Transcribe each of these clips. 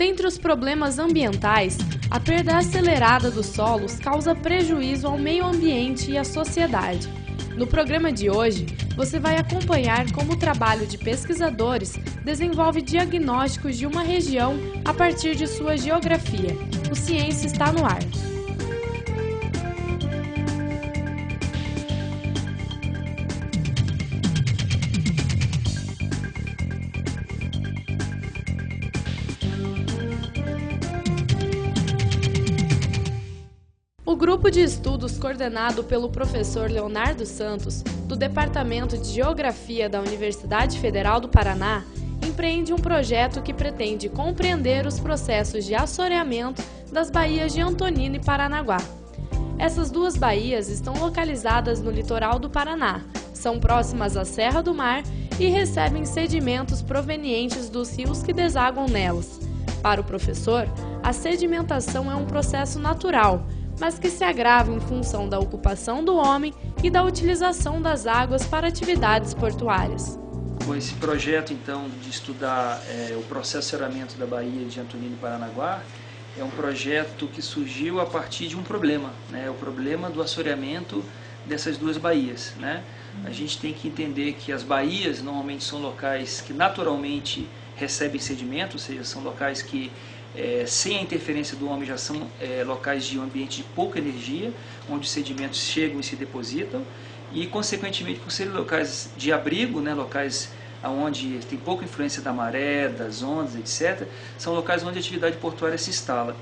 Dentre os problemas ambientais, a perda acelerada dos solos causa prejuízo ao meio ambiente e à sociedade. No programa de hoje, você vai acompanhar como o trabalho de pesquisadores desenvolve diagnósticos de uma região a partir de sua geografia. O Ciência está no ar. O grupo de estudos coordenado pelo professor Leonardo Santos, do Departamento de Geografia da Universidade Federal do Paraná, empreende um projeto que pretende compreender os processos de assoreamento das baías de Antonina e Paranaguá. Essas duas baías estão localizadas no litoral do Paraná, são próximas à Serra do Mar e recebem sedimentos provenientes dos rios que desaguam nelas. Para o professor, a sedimentação é um processo natural, mas que se agrava em função da ocupação do homem e da utilização das águas para atividades portuárias. Com esse projeto, então, de estudar o processo de assoreamento da baía de Antonina e Paranaguá, é um projeto que surgiu a partir de um problema, né? O problema do assoreamento dessas duas baías, né? A gente tem que entender que as baías normalmente são locais que naturalmente recebem sedimento, ou seja, são locais que sem a interferência do homem já são locais de um ambiente de pouca energia, onde os sedimentos chegam e se depositam, e consequentemente por serem locais de abrigo, né, locais onde tem pouca influência da maré, das ondas, etc., são locais onde a atividade portuária se instala.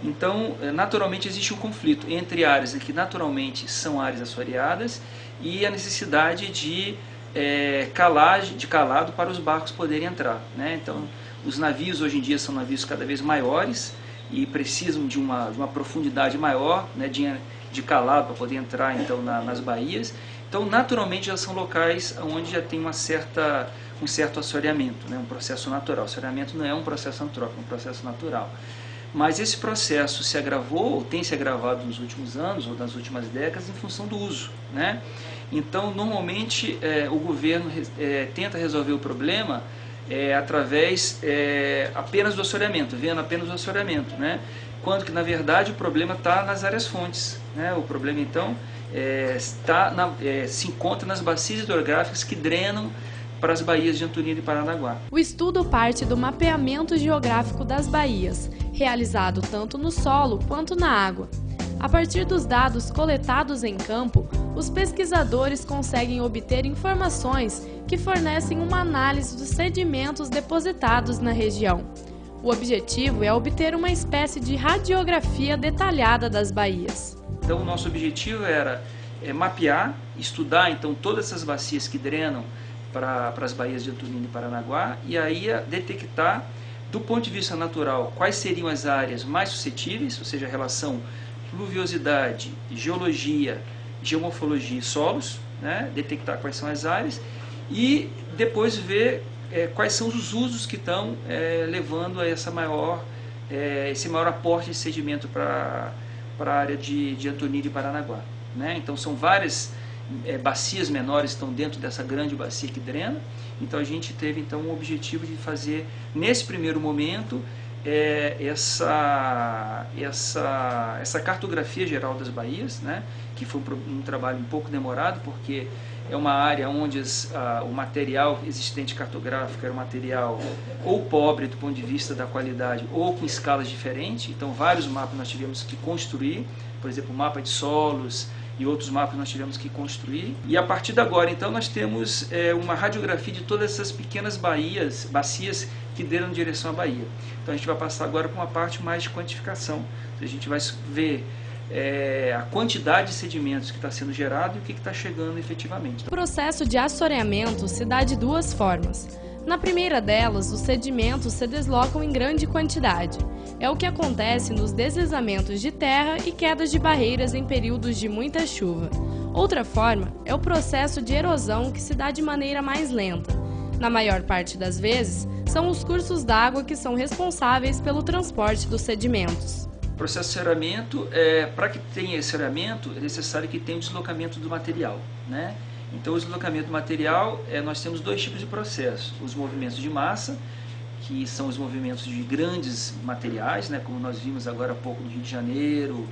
Então, naturalmente existe um conflito entre áreas que naturalmente são áreas assoreadas e a necessidade de calado para os barcos poderem entrar, né? Então, os navios hoje em dia são navios cada vez maiores e precisam de uma profundidade maior, né, de calado para poder entrar então nas baías. Então, naturalmente, já são locais onde já tem um certo assoreamento, né, um processo natural. O assoreamento não é um processo antrópico, é um processo natural. Mas esse processo se agravou, ou tem se agravado nos últimos anos ou nas últimas décadas, em função do uso, né? Então, normalmente, o governo tenta resolver o problema através apenas do assoreamento, vendo apenas o assoreamento, né? Quando que, na verdade, o problema está nas áreas fontes, né? O problema, então, se encontra nas bacias hidrográficas que drenam para as baías de Antonina e Paranaguá. O estudo parte do mapeamento geográfico das baías, realizado tanto no solo quanto na água. A partir dos dados coletados em campo, os pesquisadores conseguem obter informações que fornecem uma análise dos sedimentos depositados na região. O objetivo é obter uma espécie de radiografia detalhada das baías. Então, o nosso objetivo era mapear, estudar então todas essas bacias que drenam para as baías de Antonina e Paranaguá, e aí detectar, do ponto de vista natural, quais seriam as áreas mais suscetíveis, ou seja, a relação pluviosidade, geologia, geomorfologia e solos, né? Detectar quais são as áreas e depois ver quais são os usos que estão levando a esse maior aporte de sedimento para a área de Antonina e Paranaguá, né? Então são várias bacias menores estão dentro dessa grande bacia que drena. Então a gente teve então o objetivo de fazer nesse primeiro momento essa cartografia geral das baías, né? Que foi um trabalho um pouco demorado, porque é uma área onde o material existente cartográfico era um material ou pobre do ponto de vista da qualidade ou com escalas diferentes. Então vários mapas nós tivemos que construir, por exemplo, o mapa de solos e outros mapas nós tivemos que construir. E a partir de agora, então, nós temos uma radiografia de todas essas pequenas bacias que deram direção à baía. Então a gente vai passar agora para uma parte mais de quantificação. A gente vai ver a quantidade de sedimentos que está sendo gerado e o que está chegando efetivamente. O processo de assoreamento se dá de duas formas. Na primeira delas, os sedimentos se deslocam em grande quantidade. É o que acontece nos deslizamentos de terra e quedas de barreiras em períodos de muita chuva. Outra forma é o processo de erosão, que se dá de maneira mais lenta. Na maior parte das vezes, são os cursos d'água que são responsáveis pelo transporte dos sedimentos. O processo de assoreamento, para que tenha esse assoreamento, é necessário que tenha o deslocamento do material, né? Então, o deslocamento do material, nós temos dois tipos de processos. Os movimentos de massa, que são os movimentos de grandes materiais, né, como nós vimos agora há pouco no Rio de Janeiro,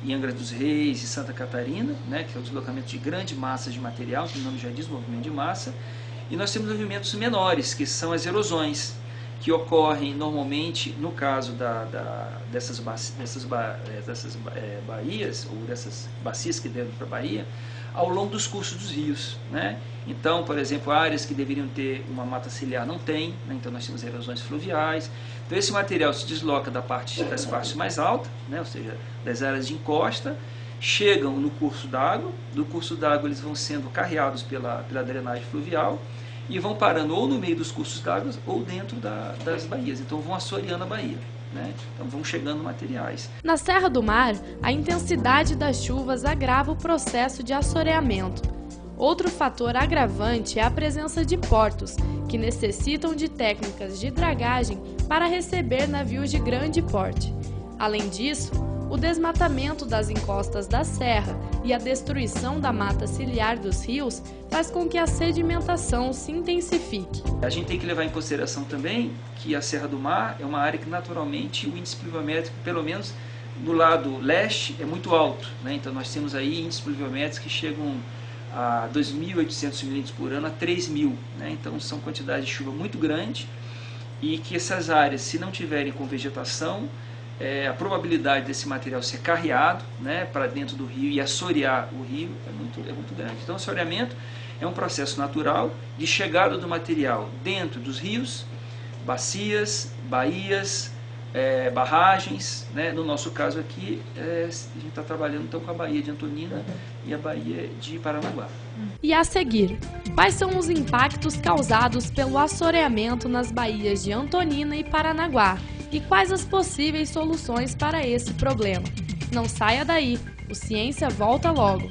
em Angra dos Reis e Santa Catarina, né, que é o deslocamento de grande massa de material, que o nome já diz, movimento de massa. E nós temos movimentos menores, que são as erosões, que ocorrem normalmente, no caso dessas baías, ou dessas bacias que dentro para a Bahia, ao longo dos cursos dos rios, né? Então, por exemplo, áreas que deveriam ter uma mata ciliar não tem, né? Então nós temos erosões fluviais. Então esse material se desloca das partes mais altas, né? Ou seja, das áreas de encosta, chegam no curso d'água, do curso d'água eles vão sendo carreados pela drenagem fluvial e vão parando ou no meio dos cursos d'água ou dentro das baías, então vão assoreando a baía. Né? Então vão chegando materiais. Na Serra do Mar, a intensidade das chuvas agrava o processo de assoreamento. Outro fator agravante é a presença de portos, que necessitam de técnicas de dragagem para receber navios de grande porte. Além disso, o desmatamento das encostas da serra e a destruição da mata ciliar dos rios faz com que a sedimentação se intensifique. A gente tem que levar em consideração também que a Serra do Mar é uma área que naturalmente o índice pluviométrico, pelo menos no lado leste, é muito alto, né? Então nós temos aí índices pluviométricos que chegam a 2.800 milímetros por ano a 3.000, né? Então são quantidades de chuva muito grandes e que essas áreas, se não tiverem com vegetação, a probabilidade desse material ser carreado, né, para dentro do rio e assorear o rio é muito grande. Então o assoreamento é um processo natural de chegada do material dentro dos rios, bacias, baías, barragens, né? No nosso caso aqui, a gente está trabalhando então com a Baía de Antonina e a Baía de Paranaguá. E a seguir, quais são os impactos causados pelo assoreamento nas baías de Antonina e Paranaguá? E quais as possíveis soluções para esse problema? Não saia daí, o Ciência volta logo.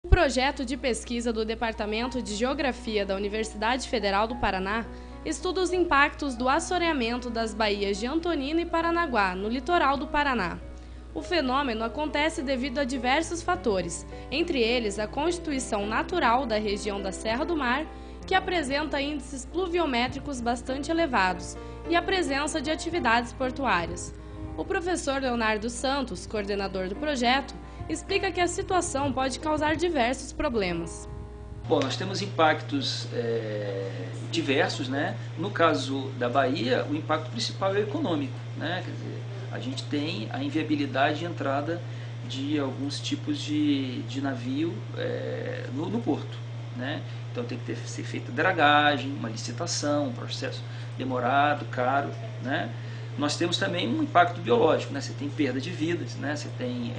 O projeto de pesquisa do Departamento de Geografia da Universidade Federal do Paraná estuda os impactos do assoreamento das baías de Antonina e Paranaguá, no litoral do Paraná. O fenômeno acontece devido a diversos fatores, entre eles a constituição natural da região da Serra do Mar, que apresenta índices pluviométricos bastante elevados, e a presença de atividades portuárias. O professor Leonardo Santos, coordenador do projeto, explica que a situação pode causar diversos problemas. Bom, nós temos impactos diversos, né? No caso da Bahia, o impacto principal é o econômico, né? Quer dizer, a gente tem a inviabilidade de entrada de alguns tipos de navio no porto, né? Então tem que ser feita dragagem, uma licitação, um processo demorado, caro, né? Nós temos também um impacto biológico, né? Você tem perda de vidas, né? Você tem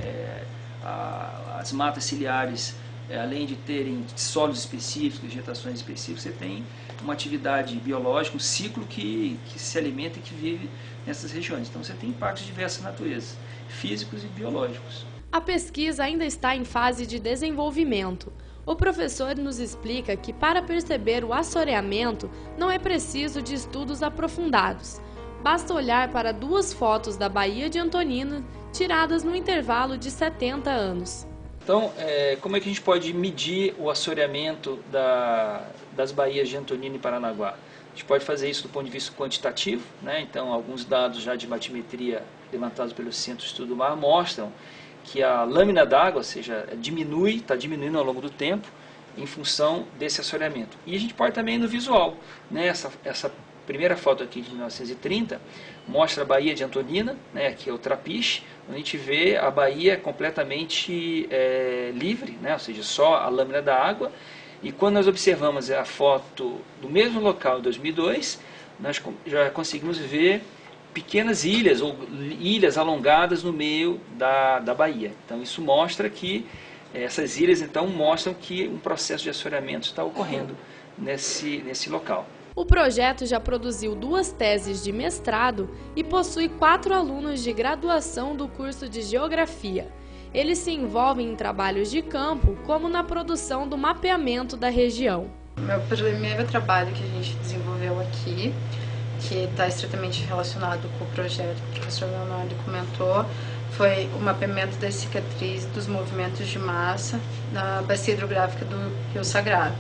as matas ciliares, além de terem solos específicos, vegetações específicas, você tem uma atividade biológica, um ciclo que se alimenta e que vive nessas regiões. Então você tem impactos de diversas naturezas, físicos e biológicos. A pesquisa ainda está em fase de desenvolvimento. O professor nos explica que para perceber o assoreamento não é preciso de estudos aprofundados. Basta olhar para 2 fotos da Baía de Antonina, tiradas no intervalo de 70 anos. Então, como é que a gente pode medir o assoreamento das baías de Antonina e Paranaguá? A gente pode fazer isso do ponto de vista quantitativo, né? Então, alguns dados já de batimetria levantados pelo Centro de Estudo do Mar mostram que a lâmina d'água, ou seja, está diminuindo ao longo do tempo em função desse assoreamento. E a gente pode também no visual, né? Essa primeira foto aqui de 1930 mostra a Baía de Antonina, né? Aqui é o trapiche, onde a gente vê a baía completamente livre, né? Ou seja, só a lâmina da água. E quando nós observamos a foto do mesmo local em 2002, nós já conseguimos ver pequenas ilhas ou ilhas alongadas no meio da baía. Então isso mostra que essas ilhas então mostram que um processo de assoreamento está ocorrendo nesse local. O projeto já produziu 2 teses de mestrado e possui 4 alunos de graduação do curso de Geografia. Eles se envolvem em trabalhos de campo, como na produção do mapeamento da região. Meu primeiro trabalho que a gente desenvolveu aqui, que está estritamente relacionado com o projeto que o professor Leonardo comentou, foi o mapeamento das cicatrizes dos movimentos de massa na bacia hidrográfica do Rio Sagrado.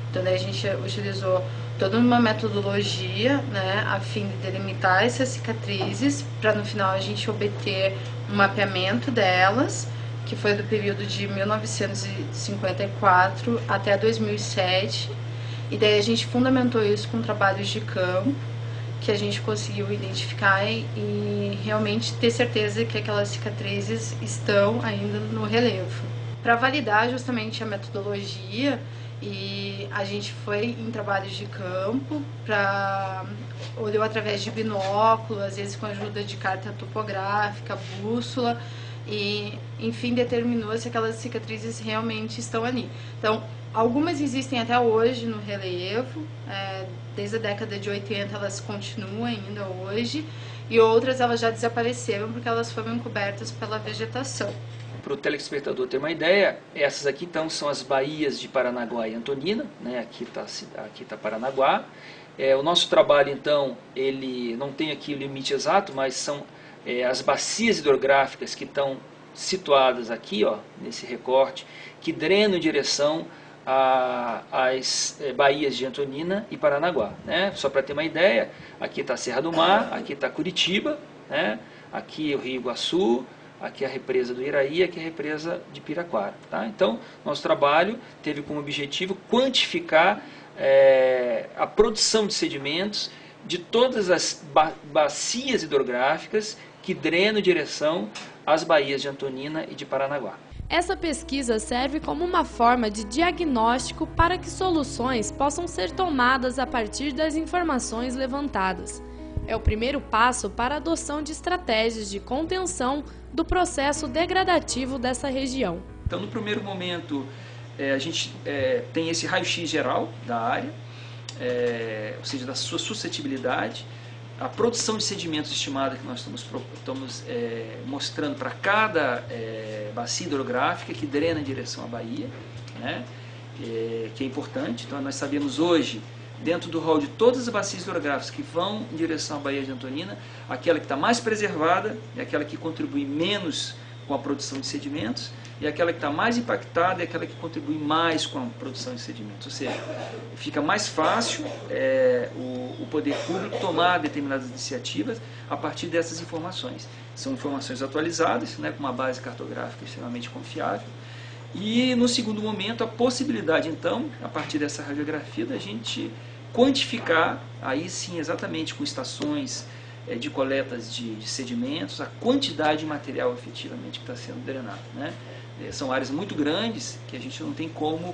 Então, daí a gente utilizou toda uma metodologia, né, a fim de delimitar essas cicatrizes, para no final a gente obter um mapeamento delas, que foi do período de 1954 até 2007, e daí a gente fundamentou isso com trabalhos de campo, que a gente conseguiu identificar e realmente ter certeza que aquelas cicatrizes estão ainda no relevo. Para validar justamente a metodologia, e a gente foi em trabalhos de campo, olhou através de binóculo, às vezes com a ajuda de carta topográfica, bússola, e enfim determinou se aquelas cicatrizes realmente estão ali. Então, algumas existem até hoje no relevo, desde a década de 80 elas continuam ainda hoje, e outras elas já desapareceram porque elas foram cobertas pela vegetação. Para o telespectador ter uma ideia, essas aqui então são as baías de Paranaguá e Antonina, né? Aqui está Paranaguá. O nosso trabalho então, ele não tem aqui o limite exato, mas são as bacias hidrográficas que estão situadas aqui, ó, nesse recorte, que drenam em direção às baías de Antonina e Paranaguá, né? Só para ter uma ideia, aqui está a Serra do Mar, aqui está Curitiba, né? Aqui o Rio Iguaçu, aqui a represa do Iraí, aqui a represa de Piraquara. Tá? Então, nosso trabalho teve como objetivo quantificar a produção de sedimentos de todas as bacias hidrográficas que drenam em direção às baías de Antonina e de Paranaguá. Essa pesquisa serve como uma forma de diagnóstico para que soluções possam ser tomadas a partir das informações levantadas. É o primeiro passo para a adoção de estratégias de contenção do processo degradativo dessa região. Então, no primeiro momento, a gente tem esse raio-x geral da área, ou seja, da sua suscetibilidade, a produção de sedimentos estimada que nós estamos mostrando para cada bacia hidrográfica que drena em direção à baía, né, que é importante. Então, nós sabemos hoje, dentro do rol de todas as bacias hidrográficas que vão em direção à Baía de Antonina, aquela que está mais preservada é aquela que contribui menos com a produção de sedimentos, e aquela que está mais impactada é aquela que contribui mais com a produção de sedimentos. Ou seja, fica mais fácil o poder público tomar determinadas iniciativas a partir dessas informações. São informações atualizadas, né, com uma base cartográfica extremamente confiável. E, no segundo momento, a possibilidade, então, a partir dessa radiografia, da gente quantificar, aí sim, exatamente com estações de coletas de sedimentos, a quantidade de material efetivamente que está sendo drenado, né? São áreas muito grandes que a gente não tem como,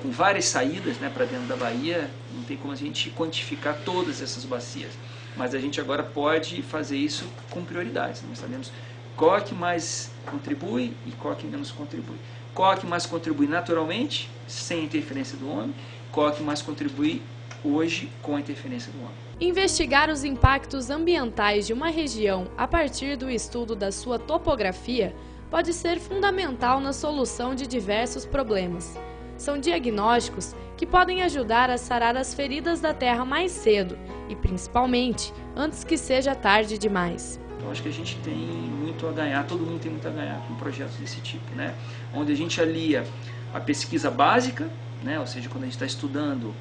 com várias saídas, né, para dentro da baía, não tem como a gente quantificar todas essas bacias. Mas a gente agora pode fazer isso com prioridades. Nós sabemos qual é que mais contribui e qual é que menos contribui. Qual é que mais contribui naturalmente, sem interferência do homem, qual é que mais contribui hoje com a interferência do homem. Investigar os impactos ambientais de uma região a partir do estudo da sua topografia pode ser fundamental na solução de diversos problemas. São diagnósticos que podem ajudar a sarar as feridas da terra mais cedo e, principalmente, antes que seja tarde demais. Eu acho que a gente tem muito a ganhar, todo mundo tem muito a ganhar com projetos desse tipo, né? Onde a gente alia a pesquisa básica, né? Ou seja, quando a gente está estudando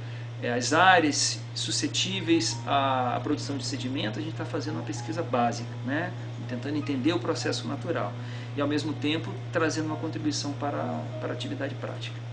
as áreas suscetíveis à produção de sedimento, a gente está fazendo uma pesquisa básica, né? Tentando entender o processo natural e, ao mesmo tempo, trazendo uma contribuição para a atividade prática.